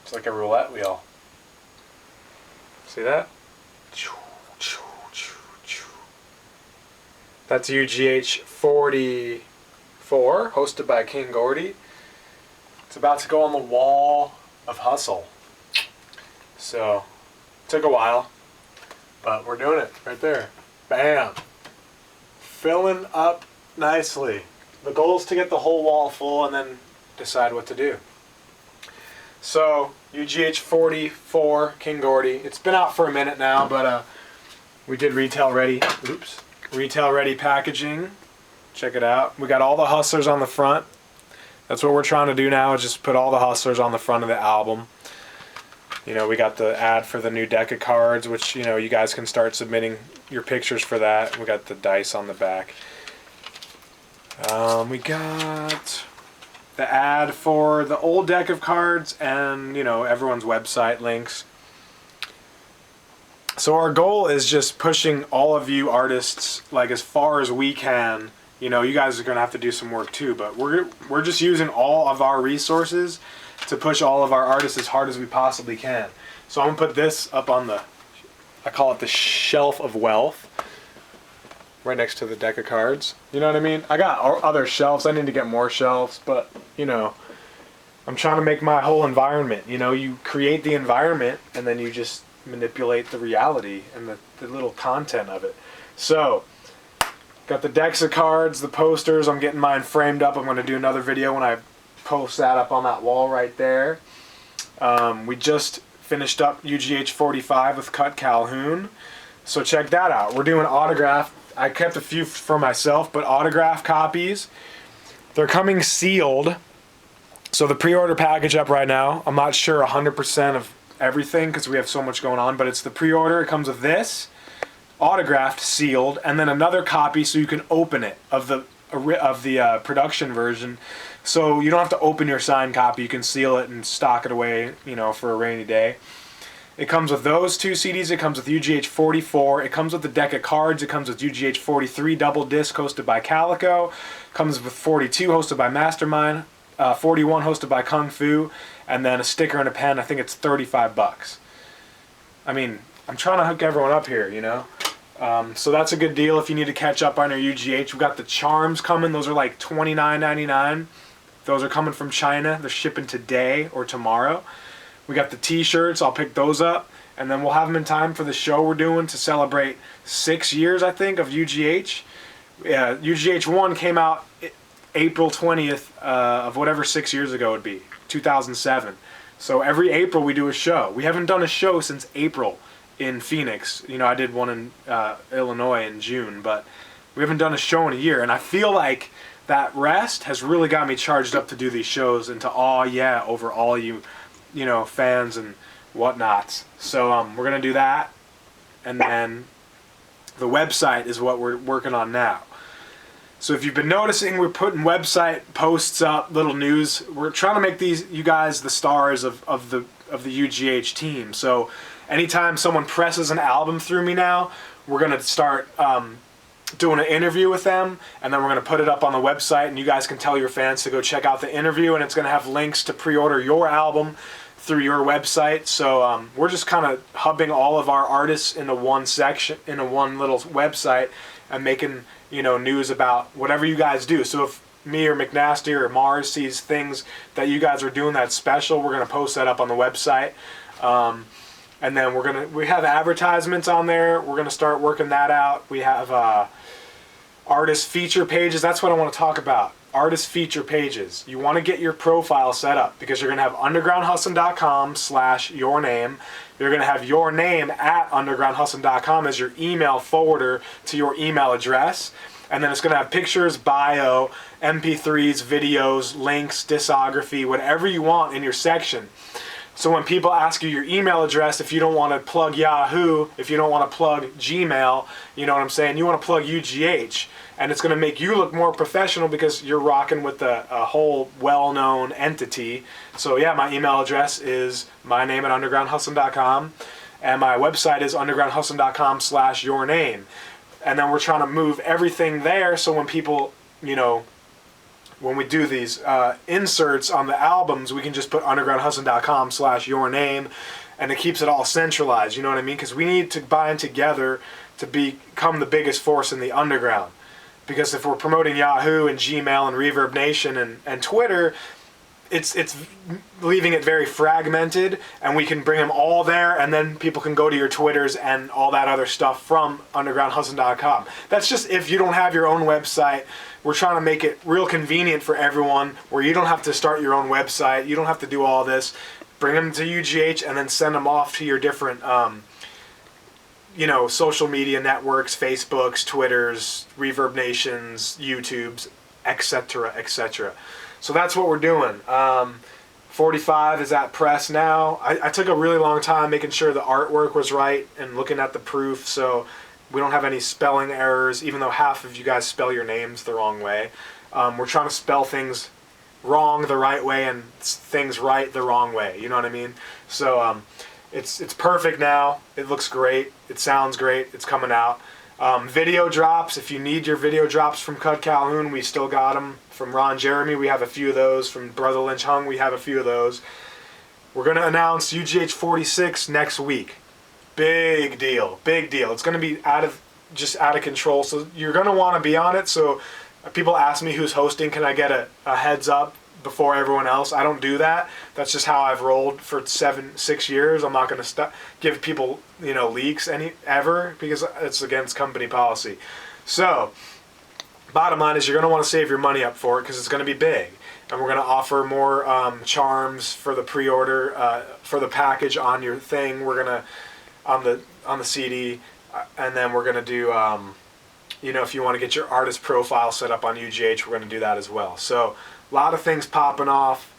It's like a roulette wheel. See that? That's UGH44, hosted by King Gordy. It's about to go on the wall of hustle. So, it took a while, but we're doing it right there. Bam! Filling up nicely. The goal is to get the whole wall full and then decide what to do. So, UGH44, King Gordy. It's been out for a minute now, but we did retail ready. Oops. Retail ready packaging. Check it out. We got all the hustlers on the front. That's what we're trying to do now, is just put all the hustlers on the front of the album. You know, we got the ad for the new deck of cards, which, you know, you guys can start submitting your pictures for that. We got the dice on the back. We got the ad for the old deck of cards and, you know, everyone's website links. So our goal is just pushing all of you artists like as far as we can. You know, you guys are going to have to do some work too, but we're just using all of our resources to push all of our artists as hard as we possibly can. So I'm going to put this up on the, I call it the shelf of wealth, right next to the deck of cards. You know what I mean? I got other shelves. I need to get more shelves, but, you know, I'm trying to make my whole environment. You know, you create the environment and then you just manipulate the reality and the little content of it. So, got the decks of cards, the posters. I'm getting mine framed up. I'm going to do another video when I post that up on that wall right there. We just finished up UGH45 with Cut Calhoun. So check that out. We're doing autograph. I kept a few for myself, but autograph copies. They're coming sealed. So the pre-order package up right now. I'm not sure 100% of everything because we have so much going on, but it's the pre-order. It comes with this, autographed, sealed, and then another copy so you can open it of the production version. So you don't have to open your signed copy. You can seal it and stock it away, you know, for a rainy day. It comes with those two CDs. It comes with UGH44. It comes with the deck of cards. It comes with UGH43 double disc hosted by Calico. It comes with 42 hosted by Mastermind. 41 hosted by Kung Fu. And then a sticker and a pen. I think it's 35 bucks. I mean, I'm trying to hook everyone up here, you know. So that's a good deal if you need to catch up on your UGH. We've got the charms coming. Those are like $29.99. Those are coming from China. They're shipping today or tomorrow. We got the t-shirts. I'll pick those up. And then we'll have them in time for the show we're doing to celebrate 6 years, I think, of UGH. UGH 1 came out April 20th of whatever 6 years ago would be, 2007. So every April we do a show. We haven't done a show since April in Phoenix. You know, I did one in Illinois in June, but we haven't done a show in a year. And I feel like that rest has really got me charged up to do these shows and to awe yeah over all you know, fans and whatnots. So we're going to do that. And then the website is what we're working on now. So if you've been noticing, we're putting website posts up, little news. We're trying to make these, you guys, the stars of the UGH team. So anytime someone presses an album through me now, we're going to start doing an interview with them, and then we're going to put it up on the website, and you guys can tell your fans to go check out the interview, and it's going to have links to pre-order your album through your website. So we're just kind of hubbing all of our artists into one section, into one little website, and making, you know, news about whatever you guys do. So if me or McNasty or Mars sees things that you guys are doing that's special, we're going to post that up on the website. And then we have advertisements on there. We're going to start working that out. We have artist feature pages. That's what I want to talk about. Artist feature pages. You want to get your profile set up because you're going to have undergroundhustlin.com/yourname. You're going to have your name at undergroundhustlin.com as your email forwarder to your email address. And then it's going to have pictures, bio, MP3s, videos, links, discography, whatever you want in your section. So when people ask you your email address, if you don't want to plug Yahoo, if you don't want to plug Gmail, you know what I'm saying, you want to plug UGH. And it's going to make you look more professional because you're rocking with a whole well-known entity. So yeah, my email address is my name at undergroundhustlin.com. And my website is undergroundhustlin.com/yourname. And then we're trying to move everything there so when people, you know, when we do these inserts on the albums, we can just put undergroundhustlin.com/yourname, and it keeps it all centralized, you know what I mean? Because we need to bind together to become the biggest force in the underground. Because if we're promoting Yahoo and Gmail and Reverb Nation and Twitter, it's leaving it very fragmented, and we can bring them all there, and then people can go to your Twitters and all that other stuff from undergroundhustlin.com. That's just if you don't have your own website. We're trying to make it real convenient for everyone, where you don't have to start your own website, you don't have to do all this. Bring them to UGH and then send them off to your different social media networks, Facebooks, Twitters, Reverb Nations, YouTubes, etc., etc. So that's what we're doing. 45 is at press now. I took a really long time making sure the artwork was right and looking at the proof, so we don't have any spelling errors, even though half of you guys spell your names the wrong way. We're trying to spell things wrong the right way and things right the wrong way, you know what I mean? So it's perfect now. It looks great. It sounds great. It's coming out. Video drops. If you need your video drops from Cud Calhoun, we still got them. From Ron Jeremy, we have a few of those. From Brother Lynch Hung, we have a few of those. We're going to announce UGH46 next week. Big deal. Big deal. It's going to be out of control. So you're going to want to be on it. So people ask me who's hosting. Can I get a heads up before everyone else? I don't do that. That's just how I've rolled for 6 years. I'm not going to give people leaks ever, because it's against company policy. So bottom line is, you're going to want to save your money up for it, because it's going to be big. And we're going to offer more charms for the pre-order, for the package on your thing. We're going to on the CD, and then we're going to do if you want to get your artist profile set up on UGH, we're going to do that as well. So a lot of things popping off.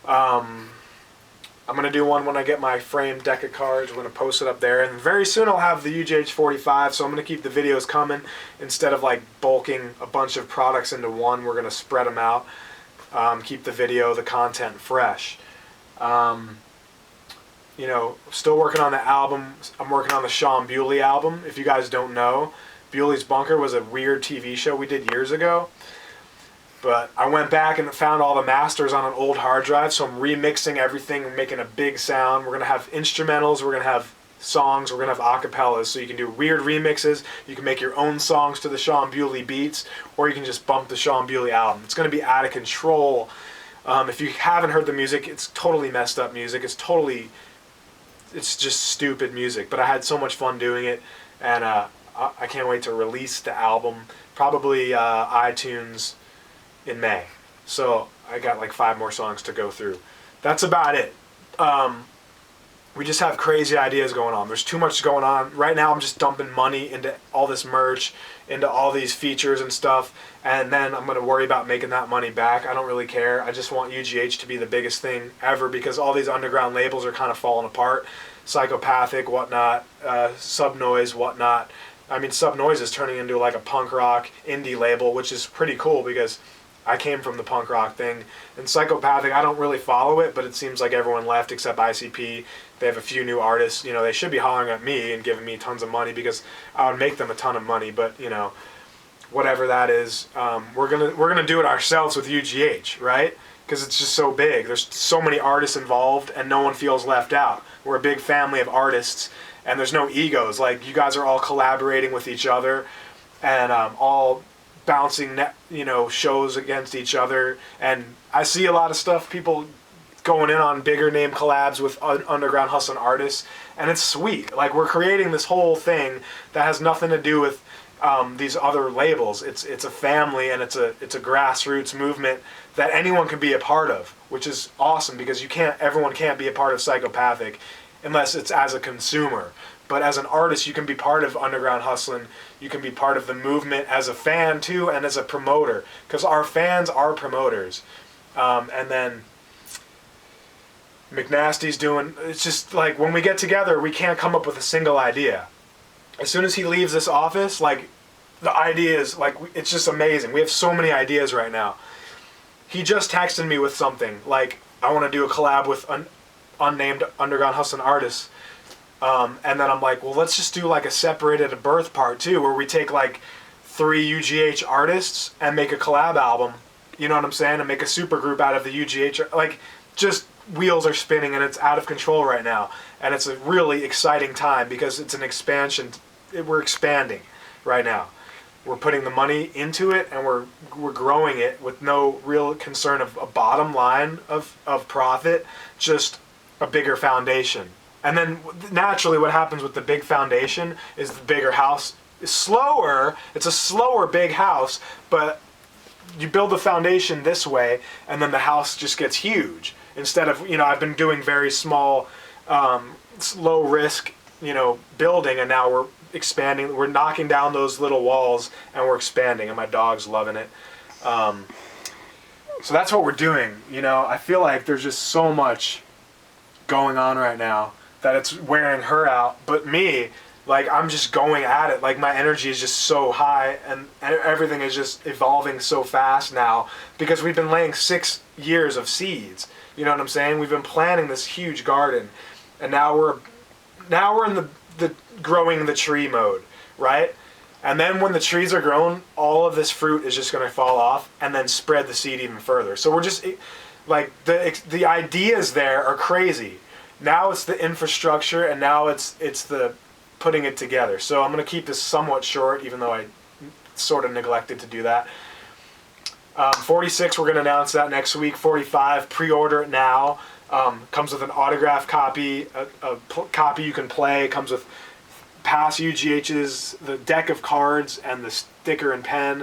I'm going to do one when I get my framed deck of cards. We're going to post it up there. And very soon I'll have the UGH45, so I'm going to keep the videos coming. Instead of like bulking a bunch of products into one, we're going to spread them out. Keep the video, the content fresh. Still working on the album. I'm working on the Sean Bewley album. If you guys don't know, Bewley's Bunker was a weird TV show we did years ago. But I went back and found all the masters on an old hard drive, so I'm remixing everything and making a big sound. We're going to have instrumentals, we're going to have songs, we're going to have acapellas, so you can do weird remixes. You can make your own songs to the Sean Bewley beats, or you can just bump the Sean Bewley album. It's going to be out of control. If you haven't heard the music, it's totally messed up music. It's just stupid music, but I had so much fun doing it, and I can't wait to release the album. Probably iTunes in May. So I got like 5 more songs to go through. That's about it. We just have crazy ideas going on. There's too much going on. Right now I'm just dumping money into all this merch, into all these features and stuff, and then I'm going to worry about making that money back. I don't really care. I just want UGH to be the biggest thing ever, because all these underground labels are kind of falling apart. Psychopathic, whatnot, Subnoise, whatnot. I mean, Subnoise is turning into like a punk rock indie label, which is pretty cool, because I came from the punk rock thing. And Psychopathic, I don't really follow it, but it seems like everyone left except ICP. They have a few new artists. They should be hollering at me and giving me tons of money, because I would make them a ton of money. But whatever that is, we're gonna do it ourselves with UGH, right? Because it's just so big. There's so many artists involved, and no one feels left out. We're a big family of artists, and there's no egos. Like, you guys are all collaborating with each other, and all bouncing shows against each other. And I see a lot of stuff, people going in on bigger name collabs with Underground Hustlin artists, and it's sweet. Like, we're creating this whole thing that has nothing to do with these other labels. It's a family, and it's a grassroots movement that anyone can be a part of, which is awesome, because everyone can't be a part of Psychopathic unless it's as a consumer. But as an artist, you can be part of Underground Hustlin. You can be part of the movement as a fan too, and as a promoter, because our fans are promoters. And then McNasty's doing. It's just like, when we get together, we can't come up with a single idea. As soon as he leaves this office, like, the ideas, like, it's just amazing. We have so many ideas right now. He just texted me with something like, I want to do a collab with unnamed Underground Hustlin artists. And then I'm like, well, let's just do like a Separated at Birth part 2, where we take like 3 UGH artists and make a collab album you know what I'm saying, and make a super group out of the UGH. Like, just wheels are spinning and it's out of control right now. And it's a really exciting time because it's an expansion. We're expanding right now. We're putting the money into it and we're growing it with no real concern of a bottom line of profit, just a bigger foundation. And then naturally what happens with the big foundation is the bigger house is slower. It's a slower big house, but you build the foundation this way and then the house just gets huge. Instead of, I've been doing very small, low risk, building, and now we're expanding. We're knocking down those little walls and we're expanding, and my dog's loving it. So that's what we're doing. I feel like there's just so much going on right now that it's wearing her out. But me, like, I'm just going at it. Like, my energy is just so high and everything is just evolving so fast now because we've been laying 6 years of seeds. You know what I'm saying? We've been planting this huge garden, and now we're in the growing the tree mode, right? And then when the trees are grown, all of this fruit is just going to fall off and then spread the seed even further. So we're just, like, the ideas there are crazy. Now it's the infrastructure, and now it's the putting it together. So I'm going to keep this somewhat short, even though I sort of neglected to do that. 46, we're going to announce that next week. 45, pre-order it now. Comes with an autographed copy, a copy you can play. Comes with past UGHs, the deck of cards, and the sticker and pen.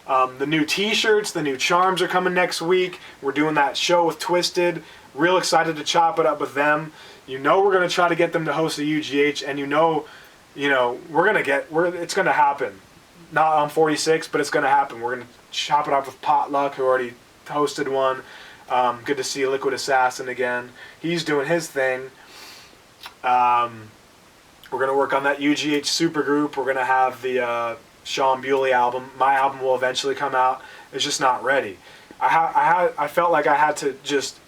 The new t-shirts, the new charms are coming next week. We're doing that show with Twisted. Real excited to chop it up with them. We're going to try to get them to host a UGH, and it's going to happen. Not on 46, but it's going to happen. We're going to chop it up with Potluck, who already hosted one. Good to see Liquid Assassin again. He's doing his thing. We're going to work on that UGH supergroup. We're going to have the Sean Bewley album. My album will eventually come out. It's just not ready. I felt like I had to just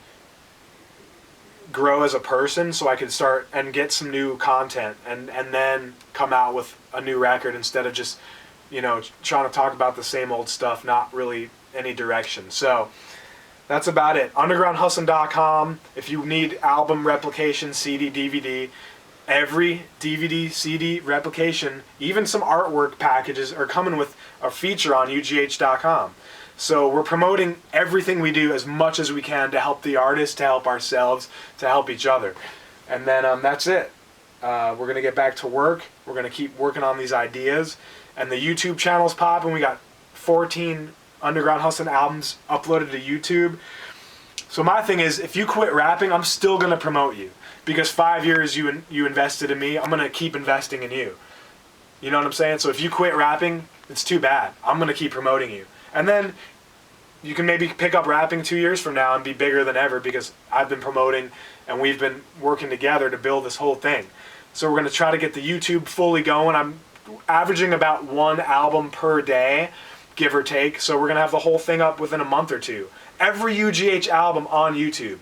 grow as a person so I could start and get some new content and then come out with a new record instead of just trying to talk about the same old stuff, not really any direction. So that's about it. UndergroundHustlin.com. If you need album replication, CD, DVD, every DVD, CD replication, even some artwork packages are coming with a feature on UGH.com. So we're promoting everything we do as much as we can to help the artists, to help ourselves, to help each other. And then that's it. We're going to get back to work. We're going to keep working on these ideas. And the YouTube channel's popping. We got 14 Underground Hustlin albums uploaded to YouTube. So my thing is, if you quit rapping, I'm still going to promote you. Because 5 years you invested in me, I'm going to keep investing in you. You know what I'm saying? So if you quit rapping, it's too bad. I'm going to keep promoting you. And then you can maybe pick up rapping 2 years from now and be bigger than ever because I've been promoting and we've been working together to build this whole thing. So we're going to try to get the YouTube fully going. I'm averaging about 1 album per day, give or take. So we're going to have the whole thing up within a month or two. Every UGH album on YouTube.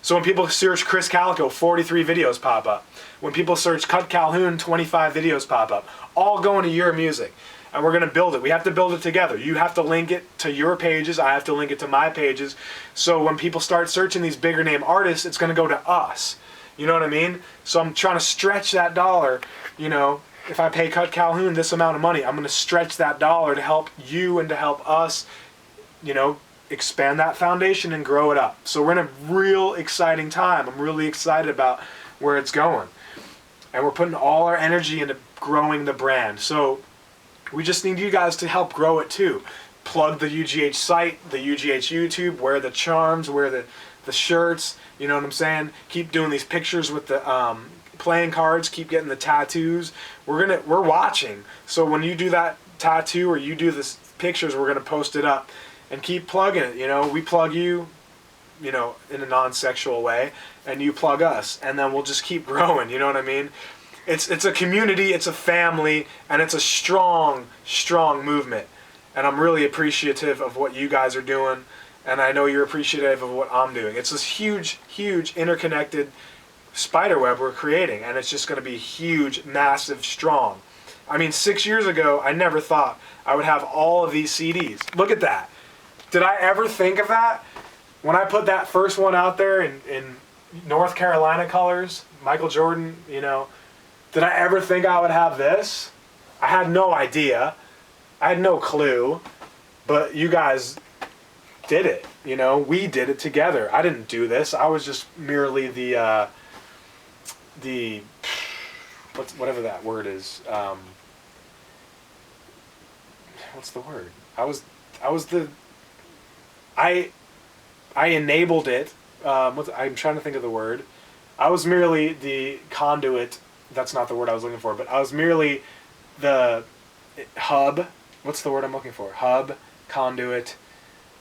So when people search Chris Calico, 43 videos pop up. When people search Cut Calhoun, 25 videos pop up. All going to your music. And we're going to build it. We have to build it together. You have to link it to your pages. I have to link it to my pages. So when people start searching these bigger name artists, it's going to go to us. You know what I mean? So I'm trying to stretch that dollar. If I pay Cut Calhoun this amount of money, I'm going to stretch that dollar to help you and to help us, expand that foundation and grow it up. So we're in a real exciting time. I'm really excited about where it's going. And we're putting all our energy into growing the brand. So we just need you guys to help grow it too. Plug the UGH site, the UGH YouTube, wear the charms, wear the shirts, you know what I'm saying? Keep doing these pictures with the playing cards, keep getting the tattoos. We're watching. So when you do that tattoo or you do this pictures, we're gonna post it up and keep plugging it. We plug you, in a non-sexual way, and you plug us, and then we'll just keep growing, you know what I mean? It's a community, it's a family, and it's a strong, strong movement. And I'm really appreciative of what you guys are doing, and I know you're appreciative of what I'm doing. It's this huge, huge interconnected spiderweb we're creating, and it's just going to be huge, massive, strong. I mean, 6 years ago, I never thought I would have all of these CDs. Look at that. Did I ever think of that? When I put that first one out there in North Carolina colors, Michael Jordan, you know, did I ever think I would have this? I had no idea. I had no clue. But you guys did it, you know? We did it together. I didn't do this. I was just merely the whatever that word is. What's the word? I enabled it. I'm trying to think of the word. I was merely the conduit. That's not the word I was looking for, but I was merely the hub. What's the word I'm looking for? Hub, conduit,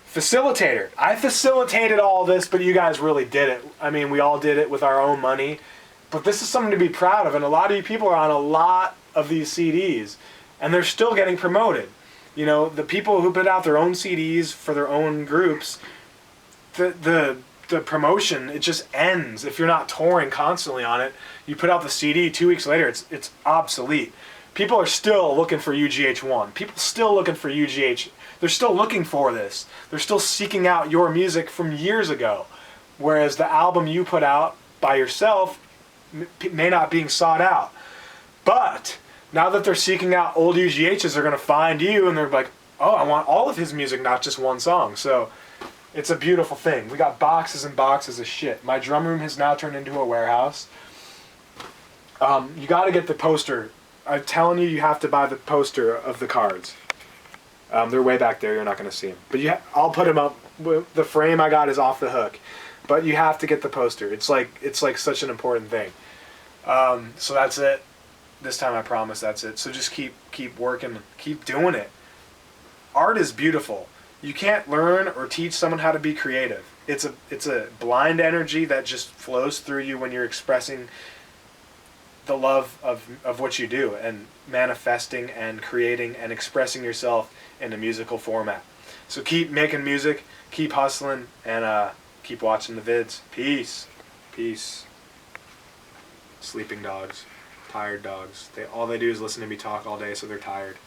facilitator. I facilitated all this, but you guys really did it. I mean, we all did it with our own money, but this is something to be proud of, and a lot of you people are on a lot of these CDs, and they're still getting promoted. You know, the people who put out their own CDs for their own groups, the promotion, it just ends if you're not touring constantly on it. You put out the CD, 2 weeks later, it's obsolete. People are still looking for UGH1. People still looking for UGH. They're still looking for this. They're still seeking out your music from years ago. Whereas the album you put out by yourself may not being sought out. But now that they're seeking out old UGHs, they're going to find you and they're like, oh, I want all of his music, not just one song. So it's a beautiful thing. We got boxes and boxes of shit. My drum room has now turned into a warehouse. You got to get the poster. I'm telling you, you have to buy the poster of the cards. They're way back there. You're not going to see them. But I'll put them up. The frame I got is off the hook. But you have to get the poster. It's like such an important thing. So that's it. This time I promise that's it. So just keep working. Keep doing it. Art is beautiful. You can't learn or teach someone how to be creative. It's a blind energy that just flows through you when you're expressing the love of what you do and manifesting and creating and expressing yourself in a musical format. So keep making music, keep hustling, and keep watching the vids. Peace. Peace. Sleeping dogs. Tired dogs. All they do is listen to me talk all day, so they're tired.